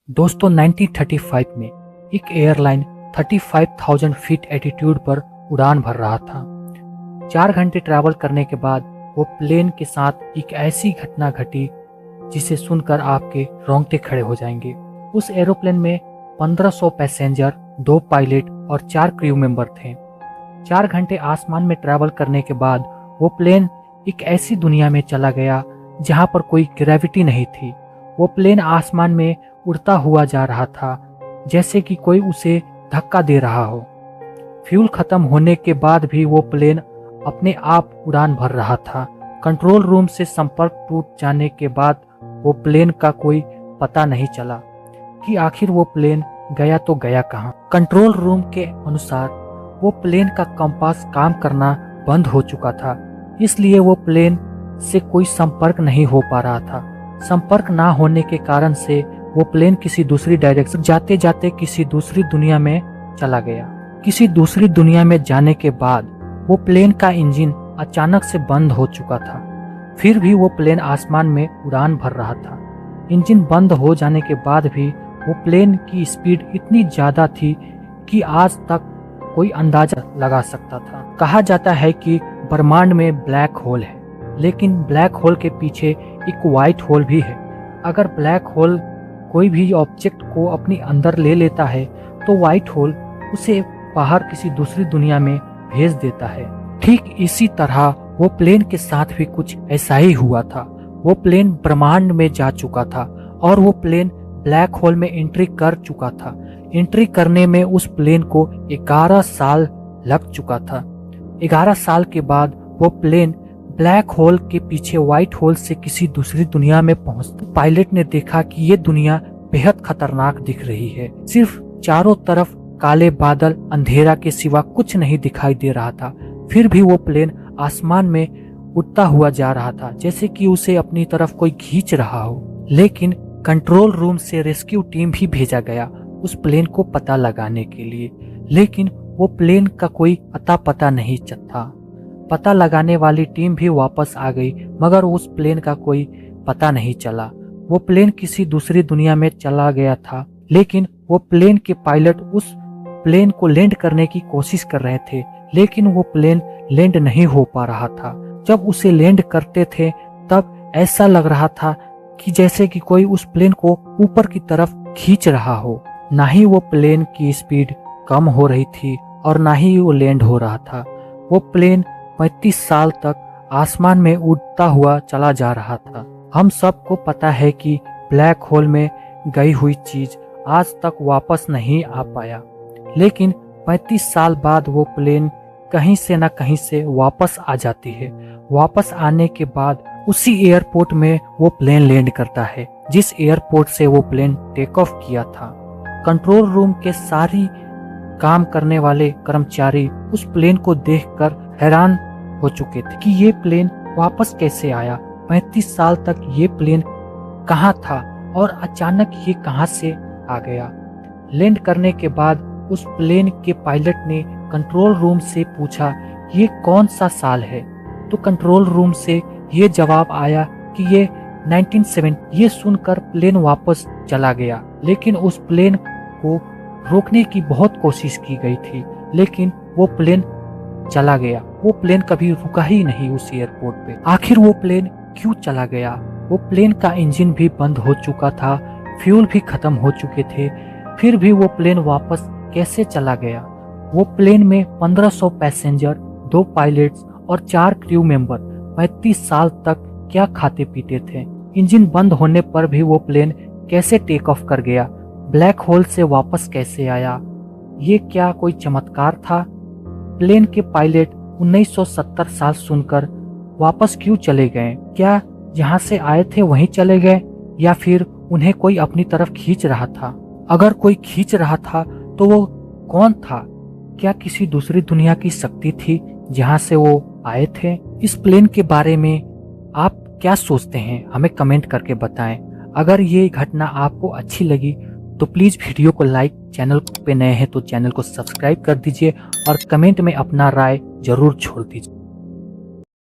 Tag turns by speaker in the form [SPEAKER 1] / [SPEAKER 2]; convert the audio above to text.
[SPEAKER 1] दोस्तों 1935 में एक एयरलाइन 35,000 फीट एल्टीट्यूड पर उड़ान भर रहा था। 4 घंटे ट्रैवल करने के बाद वो प्लेन के साथ एक ऐसी घटना घटी जिसे सुनकर आपके रोंगटे खड़े हो जाएंगे। उस एरोप्लेन में 1500 पैसेंजर, 2 पायलट और 4 क्रू मेंबर थे। 4 घंटे आसमान में ट्रैवल करने के बाद वो प्लेन एक ऐसी दुनिया में चला गया जहां पर कोई ग्रेविटी नहीं थी। वो प्लेन आसमान में उड़ता हुआ जा रहा था जैसे कि कोई उसे धक्का दे रहा हो। फ्यूल खत्म होने के बाद भी वो प्लेन अपने आप उड़ान भर रहा था। कंट्रोल रूम से संपर्क टूट जाने के बाद वो प्लेन का कोई पता नहीं चला कि आखिर वो प्लेन गया तो गया कहाँ। कंट्रोल रूम के अनुसार वो प्लेन का कंपास काम करना बंद हो चुका था, इसलिए वो प्लेन से कोई संपर्क नहीं हो पा रहा था। संपर्क ना होने के कारण से वो प्लेन किसी दूसरी डायरेक्शन जाते जाते किसी दूसरी दुनिया में चला गया। किसी दूसरी दुनिया में जाने के बाद वो प्लेन का इंजन अचानक से बंद हो चुका था। फिर भी वो प्लेन आसमान में उड़ान भर रहा था। इंजन बंद हो जाने के बाद भी वो प्लेन की स्पीड इतनी ज्यादा थी कि आज तक कोई अंदाजा लगा सकता था। कहा जाता है कि ब्रह्मांड में ब्लैक होल है, लेकिन ब्लैक होल के पीछे एक व्हाइट होल भी है। अगर ब्लैक होल कोई भी ऑब्जेक्ट को अपने अंदर ले लेता है तो व्हाइट होल उसे बाहर किसी दूसरी दुनिया में भेज देता है। ठीक इसी तरह वो प्लेन के साथ भी कुछ ऐसा ही हुआ था। वो प्लेन ब्रह्मांड में जा चुका था और वो प्लेन ब्लैक होल में एंट्री कर चुका था। एंट्री करने में उस प्लेन को 11 साल लग चुका था। 11 साल के बाद वो प्लेन ब्लैक होल के पीछे व्हाइट होल से किसी दूसरी दुनिया में पहुंचता। पायलट ने देखा कि ये दुनिया बेहद खतरनाक दिख रही है। सिर्फ चारों तरफ काले बादल, अंधेरा के सिवा कुछ नहीं दिखाई दे रहा था। फिर भी वो प्लेन आसमान में उड़ता हुआ जा रहा था जैसे कि उसे अपनी तरफ कोई खींच रहा हो। लेकिन कंट्रोल रूम से रेस्क्यू टीम भी भेजा गया उस प्लेन को पता लगाने के लिए, लेकिन वो प्लेन का कोई अता पता नहीं था। पता लगाने वाली टीम भी वापस आ गई, मगर उस प्लेन का कोई पता नहीं चला। वो प्लेन किसी दूसरी दुनिया में चला गया था, लेकिन वो प्लेन के पायलट उस प्लेन को लैंड करने की कोशिश कर रहे थे, लेकिन वो प्लेन लैंड नहीं हो पा रहा था। जब उसे लैंड करते थे तब ऐसा लग रहा था कि जैसे कि कोई उस प्लेन को ऊपर की तरफ खींच रहा हो। ना ही वो प्लेन की स्पीड कम हो रही थी और ना ही वो लैंड हो रहा था। वो प्लेन 35 साल तक आसमान में उड़ता हुआ चला जा रहा था। हम सबको पता है कि ब्लैक होल में गई हुई चीज आज तक वापस नहीं आ पाया, लेकिन 35 साल बाद वो प्लेन कहीं से न कहीं से वापस आ जाती है। वापस आने के बाद उसी एयरपोर्ट में वो प्लेन लैंड करता है जिस एयरपोर्ट से वो प्लेन टेक ऑफ किया था। कंट्रोल रूम के सारी काम करने वाले कर्मचारी उस प्लेन को देखकर हैरान हो चुके थे कि ये प्लेन वापस कैसे आया। 35 साल तक ये प्लेन कहाँ था और अचानक ये कहाँ से आ गया। लैंड करने के बाद उस प्लेन के पायलट ने कंट्रोल रूम से पूछा ये कौन सा साल है, तो कंट्रोल रूम से ये जवाब आया कि ये 1970। ये सुनकर प्लेन वापस चला गया, लेकिन उस प्लेन को रोकने की बहुत कोशिश की गई थी, लेकिन वो प्लेन चला गया। वो प्लेन कभी रुका ही नहीं उस एयरपोर्ट पे। आखिर वो प्लेन क्यों चला गया? वो प्लेन का इंजन भी बंद हो चुका था, फ्यूल भी खत्म हो चुके थे, फिर भी वो प्लेन वापस कैसे चला गया? वो प्लेन में 1500 पैसेंजर, 2 पायलट्स और 4 क्रू मेंबर 35 साल तक क्या खाते पीते थे? इंजन बंद होने पर भी वो प्लेन कैसे टेक ऑफ कर गया? ब्लैक होल से वापस कैसे आया? ये क्या कोई चमत्कार था? प्लेन के पायलट 1970 साल सुनकर वापस क्यों चले गए? क्या जहां से आए थे वहीं चले गए, या फिर उन्हें कोई अपनी तरफ खींच रहा था? अगर कोई खींच रहा था तो वो कौन था? क्या किसी दूसरी दुनिया की शक्ति थी जहां से वो आए थे? इस प्लेन के बारे में आप क्या सोचते हैं? हमें कमेंट करके बताएं। अगर ये घटना आपको अच्छी लगी तो प्लीज वीडियो को लाइक, चैनल पे नए हैं तो चैनल को सब्सक्राइब कर दीजिए और कमेंट में अपना राय जरूर छोड़ दीजिए।